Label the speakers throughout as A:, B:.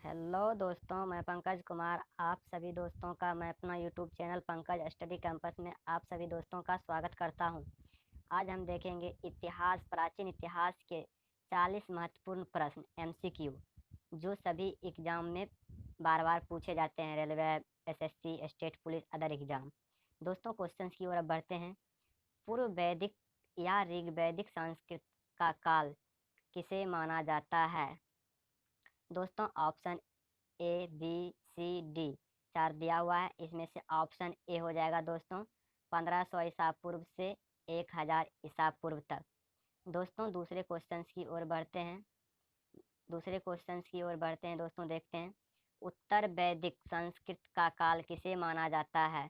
A: Hello दोस्तों, मैं पंकज कुमार आप सभी दोस्तों का मैं अपना YouTube channel Pankaj study campus में आप सभी दोस्तों का स्वागत करता हूं। आज हम देखेंगे प्राचीन इतिहास के 40 महत्वपूर्ण प्रश्न एमसीक्यू जो सभी एग्जाम में बार बार पूछे जाते हैं। Railway, SSC, state police, other exam. दोस्तों, क्वेश्चंस की ओर अब बढ़ते हैं। पूर्व वैदिक या ऋग्वैदिक संस्कृत का काल किसे माना जाता है? दोस्तों, option A, B, C, D चार दिया हुआ है। इसमें से ऑप्शन ए हो जाएगा दोस्तों 1500 ईसा पूर्व से 1000 ईसा पूर्व तक। दोस्तों, दूसरे क्वेश्चंस की ओर बढ़ते हैं दोस्तों, देखते हैं। उत्तर वैदिक संस्कृत का काल किसे माना जाता है?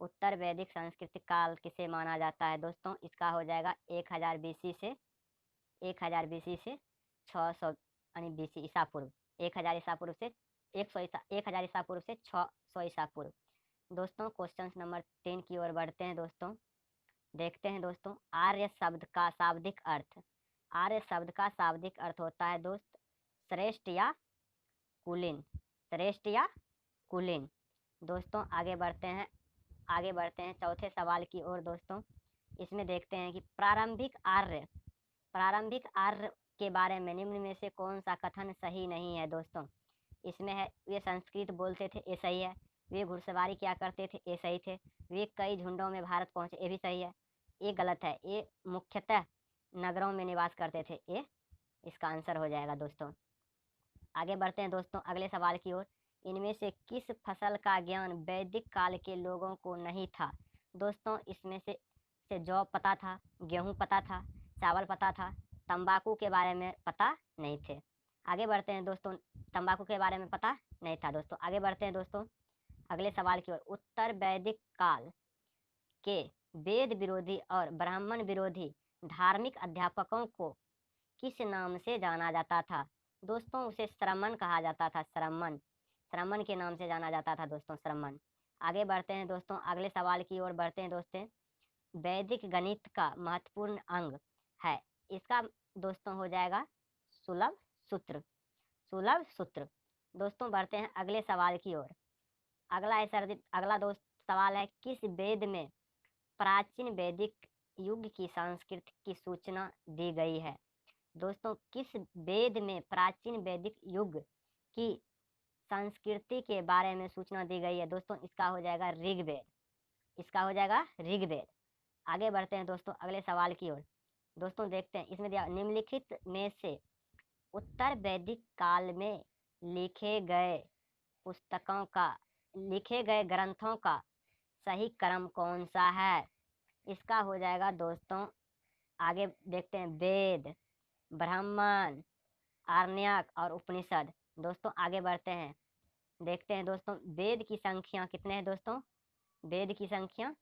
A: उत्तर वैदिक संस्कृत काल किसे माना जाता है दोस्तों? इसका हो जाएगा 1000 बीसी से 600 यानी बीसी ईसा पूर्व, 1000 ईसा पूर्व से 1000 ईसा पूर्व से 600 ईसा पूर्व। दोस्तों, क्वेश्चन नंबर 3 की ओर बढ़ते हैं दोस्तों, देखते हैं दोस्तों। आर्य शब्द का शाब्दिक अर्थ। आर्य शब्द का शाब्दिक अर्थ होता है दोस्त श्रेष्ठ या कुलीन। श्रेष्ठ या कुलीन। दोस्तों, आगे बढ़ते हैं चौथे सवाल की ओर दोस्तों। इसमें देखते हैं कि प्रारंभिक आर्य के बारे में निम्न में से कौन सा कथन सही नहीं है दोस्तों? इसमें है, वे संस्कृत बोलते थे, ये सही है। वे घुड़सवारी क्या करते थे, ये सही थे। वे कई झुंडों में भारत पहुंचे, ये भी सही है। ये गलत है। ये मुख्यतः नगरों में निवास करते थे, ये इसका आंसर हो जाएगा दोस्तों। आगे बढ़ते हैं दोस्तों अगले सवाल की ओर। इनमें से किस फसल का ज्ञान वैदिक काल के लोगों को नहीं था? दोस्तों, इसमें से जौ पता था, गेहूं पता था, चावल पता था, तंबाकू के बारे में पता नहीं थे। आगे बढ़ते हैं दोस्तों, तंबाकू के बारे में पता नहीं था दोस्तों। आगे बढ़ते हैं दोस्तों अगले सवाल की ओर। उत्तर वैदिक काल के वेद विरोधी और ब्राह्मण विरोधी धार्मिक अध्यापकों को किस नाम से जाना जाता था? दोस्तों, उसे श्रमण कहा जाता था। श्रमण के नाम से जाना जाता था दोस्तों, श्रमण। आगे बढ़ते हैं दोस्तों अगले सवाल की ओर बढ़ते हैं दोस्तों। वैदिक गणित का महत्वपूर्ण अंग है, इसका दोस्तों हो जाएगा सुलभ सूत्र। सुलभ सूत्र। दोस्तों, बढ़ते हैं अगले सवाल की ओर। अगला दोस्त सवाल है, किस वेद में प्राचीन वैदिक युग की संस्कृति की सूचना दी गई है? दोस्तों, किस वेद में प्राचीन वैदिक युग की संस्कृति के बारे में सूचना दी गई है? दोस्तों, इसका हो जाएगा ऋग्वेद। इसका हो जाएगा ऋग्वेद। आगे बढ़ते हैं दोस्तों अगले सवाल की ओर। दोस्तों, देखते हैं इसमें दिया, निम्नलिखित में से उत्तर वैदिक काल में लिखे गए लिखे गए ग्रंथों का सही क्रम कौन सा है? इसका हो जाएगा दोस्तों, आगे देखते हैं, वेद, ब्राह्मण, आरण्यक और उपनिषद। दोस्तों, आगे बढ़ते हैं, देखते हैं दोस्तों वेद की संख्या कितने हैं दोस्तों? वेद की संख्या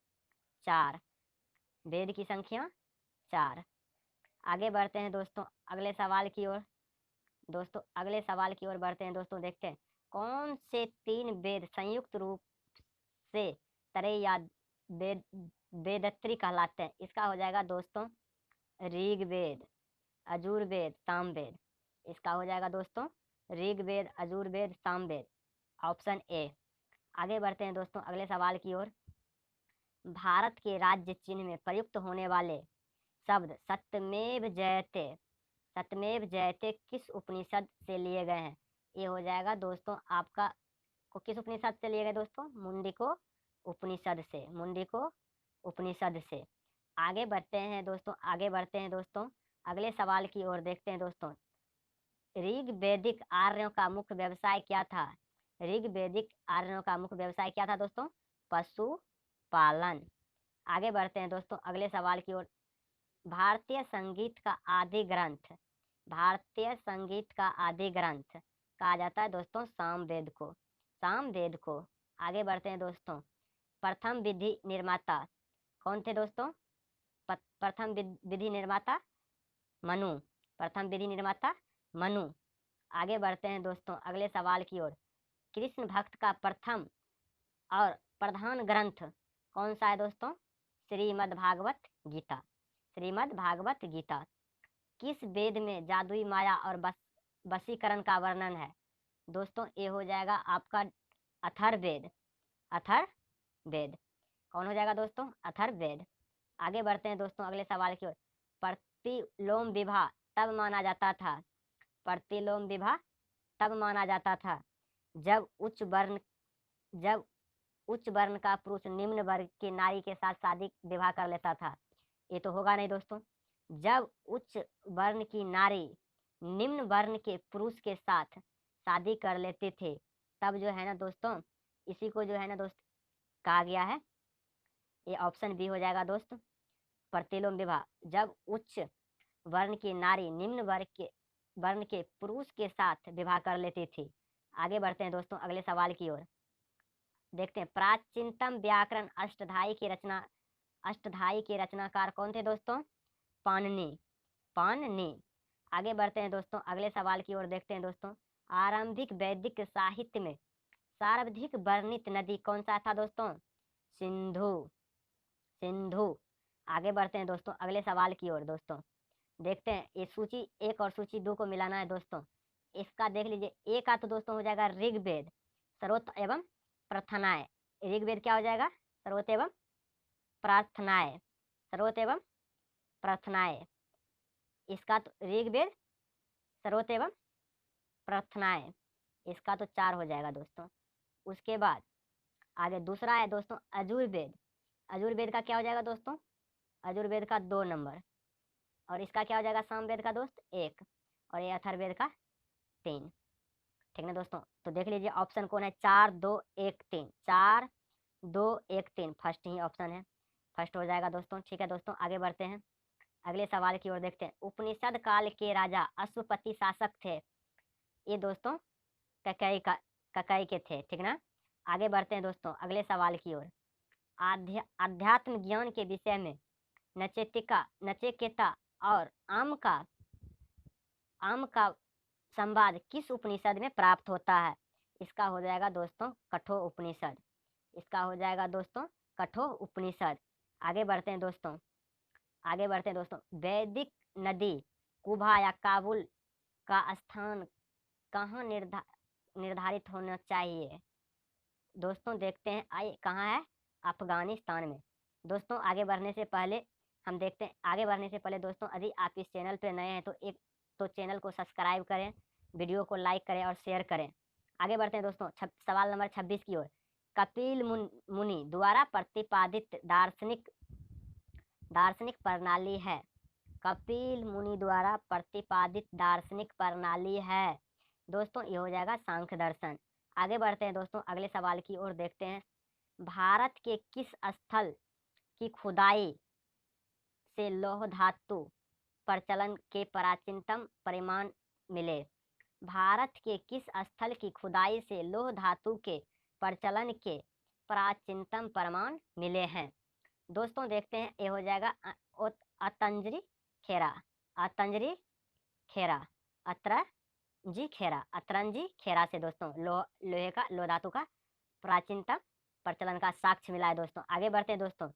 A: 4। वेद की संख्या 4। आगे बढ़ते हैं दोस्तों अगले सवाल की ओर। दोस्तों, अगले सवाल की ओर बढ़ते हैं दोस्तों, देखते हैं कौन से 3 वेद संयुक्त रूप से त्रय या वेद वेदत्री कहलाते हैं? इसका हो जाएगा दोस्तों ऋग्वेद, यजुर्वेद, सामवेद। इसका हो जाएगा दोस्तों ऋग्वेद, यजुर्वेद, सामवेद, ऑप्शन ए। आगे बढ़ते हैं दोस्तों अगले सवाल की ओर। भारत के राज्य चिन्ह में प्रयुक्त होने वाले शब्द सत्यमेव जयते किस उपनिषद से लिए गए हैं? ये हो जाएगा दोस्तों आपका किस उपनिषद से लिए गए दोस्तों? मुंडिको उपनिषद से। आगे बढ़ते हैं दोस्तों अगले सवाल की ओर, देखते हैं दोस्तों ऋग्वैदिक आर्यों का मुख्य व्यवसाय क्या था? ऋग्वैदिक आर्यों का मुख्य व्यवसाय क्या था दोस्तों? पशुपालन। आगे बढ़ते हैं दोस्तों अगले सवाल की ओर। भारतीय संगीत का आदि ग्रंथ कहा जाता है दोस्तों सामवेद को। आगे बढ़ते हैं दोस्तों, प्रथम विधि निर्माता कौन थे दोस्तों? प्रथम विधि निर्माता मनु। आगे बढ़ते हैं दोस्तों अगले सवाल की ओर। कृष्ण भक्त का प्रथम और प्रधान ग्रंथ कौन सा है दोस्तों? श्रीमद् भागवत गीता। किस वेद में जादुई माया और वशीकरण का वर्णन है? दोस्तों ये हो जाएगा आपका अथर्ववेद। अथर्ववेद कौन हो जाएगा दोस्तों? अथर्ववेद। आगे बढ़ते हैं दोस्तों अगले सवाल की ओर। प्रतिलोम विवाह तब माना जाता था, प्रतिलोम विवाह तब माना जाता था जब जब उच्च वर्ण का पुरुष निम्न वर्ग की नारी के साथ शादी विवाह कर लेता था। ये तो होगा नहीं दोस्तों। जब उच्च वर्ण की नारी निम्न वर्ण के पुरुष के साथ शादी कर लेते थे तब जो है ना दोस्तों, इसी को जो है ना दोस्त कहा गया है, ये ऑप्शन बी हो जाएगा दोस्त, प्रतिलोम विवाह। जब उच्च वर्ण की नारी निम्न वर्ण के पुरुष के साथ विवाह कर लेती थी। आगे बढ़ते हैं दोस्तों अगले सवाल की ओर। देखते हैं प्राचीनतम व्याकरण अष्टधाई के रचनाकार कौन थे दोस्तों? पाणिनि। पाणिनि। आगे बढ़ते हैं दोस्तों अगले सवाल की ओर। देखते हैं दोस्तों आरंभिक वैदिक साहित्य में सर्वाधिक वर्णित नदी कौन सा था दोस्तों? सिंधु। सिंधु। आगे बढ़ते हैं दोस्तों अगले सवाल की ओर। दोस्तों देखते हैं ये सूची 1 और सूची 2 को मिलाना है दोस्तों। इसका देख लीजिए, एक का तो दोस्तों हो जाएगा ऋग्वेद सर्वोत्त एवं प्रार्थनाएं। ऋग्वेद क्या हो जाएगा? सर्वोत्त एवं प्रार्थनाएं। सर्वोत्त एवं प्रार्थनाएं। इसका तो ऋग्वेद सर्वोत्त एवं प्रार्थनाएं, इसका तो 4 हो जाएगा दोस्तों। उसके बाद आगे दूसरा है दोस्तों अजुर्वेद। अजुर्वेद का क्या हो जाएगा दोस्तों? अजुर्वेद का 2 नंबर। और इसका क्या हो जाएगा सामवेद का दोस्त? 1। और ये अथर्ववेद का 3। ठीक ना दोस्तों? तो देख लीजिए ऑप्शन कौन है? 4 2 1 3। 4 2 1 3 फर्स्ट ही ऑप्शन है, फर्स्ट हो जाएगा दोस्तों। ठीक है दोस्तों आगे बढ़ते हैं अगले सवाल की ओर। देखते हैं उपनिषद काल के राजा अश्वपति शासक थे। ये दोस्तों ककई के थे। ठीक ना? आगे बढ़ते हैं दोस्तों अगले सवाल की ओर। अध्यात्म ज्ञान के विषय में नचिकेता और आम का संवाद किस उपनिषद में प्राप्त होता है? इसका हो जाएगा दोस्तों कठोर उपनिषद। इसका हो जाएगा दोस्तों कठोर उपनिषद। आगे बढ़ते हैं दोस्तों वैदिक नदी कुबा या काबुल का स्थान कहाँ निर्धारित होना चाहिए? दोस्तों देखते हैं आइए कहाँ है? अफगानिस्तान में। दोस्तों आगे बढ़ने से पहले हम देखते हैं, आगे बढ़ने से पहले दोस्तों यदि आप इस चैनल पर नए हैं तो चैनल को सब्सक्राइब करें, वीडियो को लाइक करें और शेयर करें। आगे बढ़ते हैं दोस्तों सवाल नंबर 26 की ओर। कपिल मुनि द्वारा प्रतिपादित दार्शनिक प्रणाली है। कपिल मुनि द्वारा प्रतिपादित दार्शनिक प्रणाली है दोस्तों, ये हो जाएगा सांख्य दर्शन। आगे बढ़ते हैं दोस्तों अगले सवाल की ओर। देखते हैं भारत के किस स्थल की खुदाई से लौह धातु प्रचलन के प्राचीनतम परिमाण मिले? भारत के किस स्थल की खुदाई से लौह धातु के प्रचलन के प्राचीनतम प्रमाण मिले हैं? दोस्तों देखते हैं ये हो जाएगा अतंजरी खेरा। अतंजरी खेरा। अतरंजी खेरा। अतरंजी खेरा से दोस्तों लोहे का लौह धातु का प्राचीनतम प्रचलन का साक्ष्य मिला है दोस्तों। आगे बढ़ते हैं दोस्तों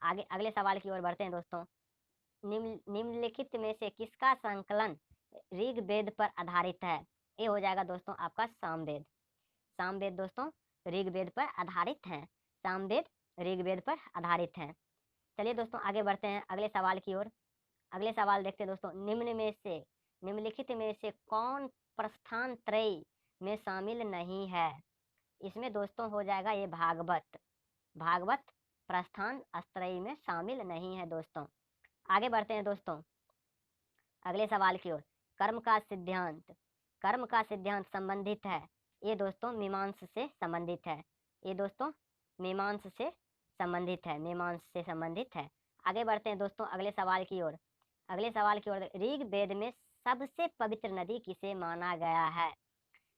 A: आगे अगले सवाल की ओर बढ़ते हैं दोस्तों। निम्नलिखित में से किसका संकलन ऋग्वेद पर आधारित है? ये हो जाएगा दोस्तों आपका सामवेद। सामवेद दोस्तों ऋग्वेद पर आधारित है। सामवेद ऋग्वेद पर आधारित है। चलिए दोस्तों आगे बढ़ते हैं अगले सवाल की ओर। अगले सवाल देखते हैं दोस्तों निम्नलिखित में से कौन प्रस्थान त्रय में शामिल नहीं है? इसमें दोस्तों हो जाएगा ये भागवत प्रस्थान त्रय में शामिल नहीं है दोस्तों। आगे बढ़ते हैं दोस्तों अगले सवाल की ओर। कर्म का सिद्धांत संबंधित है। ये दोस्तों मीमांस से संबंधित है। ये दोस्तों मीमांस से संबंधित है। आगे बढ़ते हैं दोस्तों अगले सवाल की ओर। ऋग्वेद में सबसे पवित्र नदी किसे माना गया है?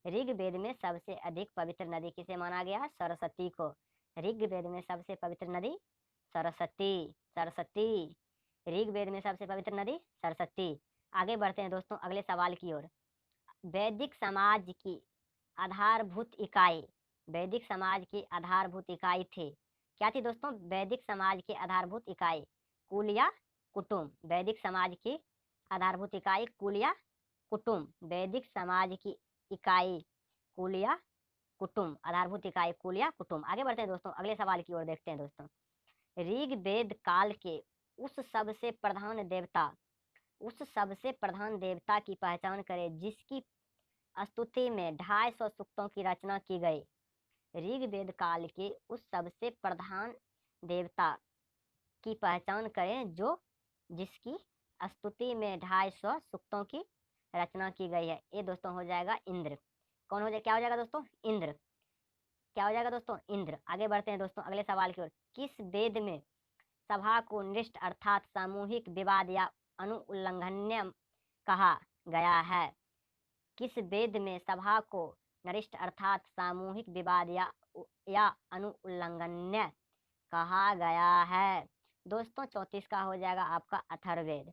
A: ऋग्वेद में सबसे अधिक पवित्र नदी किसे माना गया? सरस्वती को। ऋग्वेद में सबसे पवित्र नदी सरस्वती। ऋग्वेद में सबसे पवित्र नदी सरस्वती। आगे बढ़ते हैं दोस्तों अगले सवाल की ओर। वैदिक समाज की आधारभूत इकाई थी। क्या थी दोस्तों वैदिक समाज की आधारभूत इकाई? कुल या कुटुंब? वैदिक समाज की आधारभूत इकाई कुल या कुटुंब? वैदिक समाज की इकाई कुल या कुटुंब, आधारभूत इकाई कुल या कुटुंब। आगे बढ़ते हैं दोस्तों, अगले सवाल की ओर देखते हैं दोस्तों। ऋग्वेद काल के उस सबसे प्रधान देवता की पहचान करें जिसकी स्तुति में 250 सूक्तों की रचना की गई। ऋग्वेद काल के उस सबसे प्रधान देवता की पहचान करें जो जिसकी स्तुति में 250 सूक्तों की रचना की गई है। ये दोस्तों हो जाएगा इंद्र। कौन हो जाए, क्या हो जाएगा दोस्तों, इंद्र। क्या हो जाएगा दोस्तों, इंद्र। आगे बढ़ते हैं दोस्तों अगले सवाल की ओर। किस वेद में सभा को निष्ठ अर्थात सामूहिक विवाद या अनुउल्लंघनीय कहा गया है? किस वेद में सभा को नरिष्ठ अर्थात सामूहिक विवाद या अनुउल्लंघनीय कहा गया है? दोस्तों 34 का हो जाएगा आपका अथर्ववेद।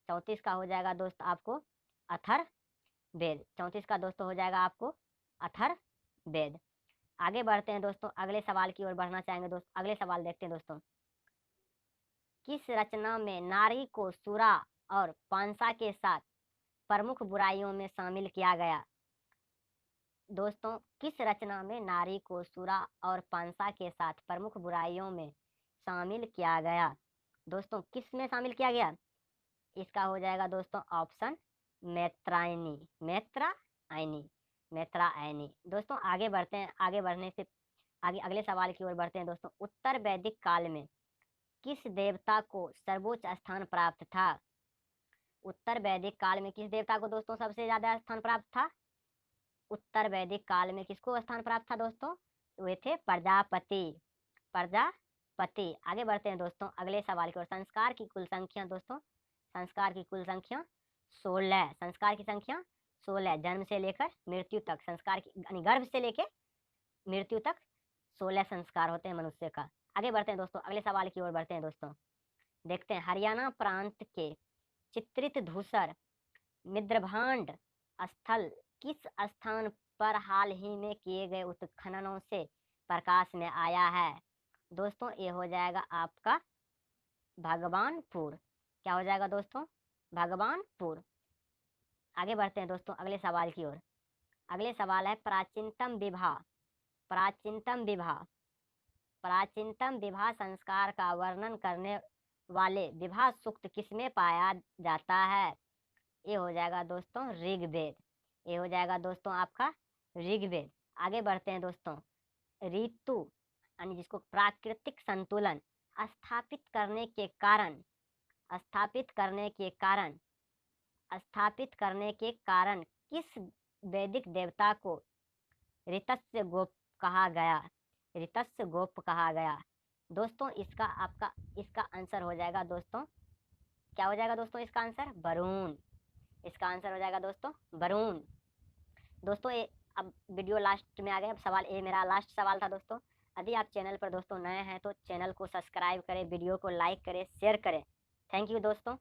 A: 34 का हो जाएगा दोस्त आपको अथर्ववेद। 34 का दोस्तों हो जाएगा आपको अथर्ववेद। आगे बढ़ते हैं दोस्तों, अगले सवाल की ओर बढ़ना चाहेंगे दोस्तों। अगले सवाल देखते हैं दोस्तों। किस रचना में नारी को सुरा और पांसा के साथ प्रमुख बुराइयों में शामिल किया गया? दोस्तों किस रचना में नारी को सुरा और पांसा के साथ प्रमुख बुराइयों में शामिल किया गया? दोस्तों किस में शामिल किया गया? इसका हो जाएगा दोस्तों ऑप्शन मैत्रायनी। मैत्रायनी। दोस्तों आगे बढ़ते हैं, आगे बढ़ने से आगे अगले सवाल की ओर बढ़ते हैं दोस्तों। उत्तर वैदिक काल में किस देवता को सर्वोच्च स्थान प्राप्त था? उत्तर वैदिक काल में किस देवता को दोस्तों सबसे ज्यादा स्थान प्राप्त था? उत्तर वैदिक काल में किसको स्थान प्राप्त था दोस्तों? वे थे प्रजापति। आगे बढ़ते हैं दोस्तों अगले सवाल की ओर। संस्कार की कुल संख्या दोस्तों, संस्कार की कुल संख्या 16। संस्कार की संख्या 16, जन्म से लेकर मृत्यु तक। संस्कार की यानी गर्भ से लेकर मृत्यु तक 16 संस्कार होते हैं मनुष्य का। आगे बढ़ते हैं दोस्तों अगले सवाल की ओर बढ़ते हैं दोस्तों। देखते हैं हरियाणा प्रांत के चित्रित धूसर मिद्रभांड स्थल किस स्थान पर हाल ही में किए गए उत्खननों से प्रकाश में आया है? दोस्तों ये हो जाएगा आपका भगवानपुर। क्या हो जाएगा दोस्तों? भगवानपुर। आगे बढ़ते हैं दोस्तों अगले सवाल की ओर। अगले सवाल है प्राचीनतम विवाह संस्कार का वर्णन करने वाले विवाह सूक्त किसमें पाया जाता है? ये हो जाएगा दोस्तों ऋग्वेद। ये हो जाएगा दोस्तों आपका ऋग्वेद। आगे बढ़ते हैं दोस्तों। ऋतु यानी जिसको प्राकृतिक संतुलन स्थापित करने के कारण किस वैदिक देवता को ऋतस्य गोप कहा गया? दोस्तों इसका आंसर हो जाएगा दोस्तों, क्या हो जाएगा दोस्तों इसका आंसर? वरुण। इसका आंसर हो जाएगा दोस्तों वरुण। दोस्तों ये अब वीडियो लास्ट में आ गए। अब सवाल ये मेरा लास्ट सवाल था दोस्तों। यदि आप चैनल पर दोस्तों नए हैं तो चैनल को सब्सक्राइब करें, वीडियो को लाइक करें, शेयर करें। थैंक यू दोस्तों।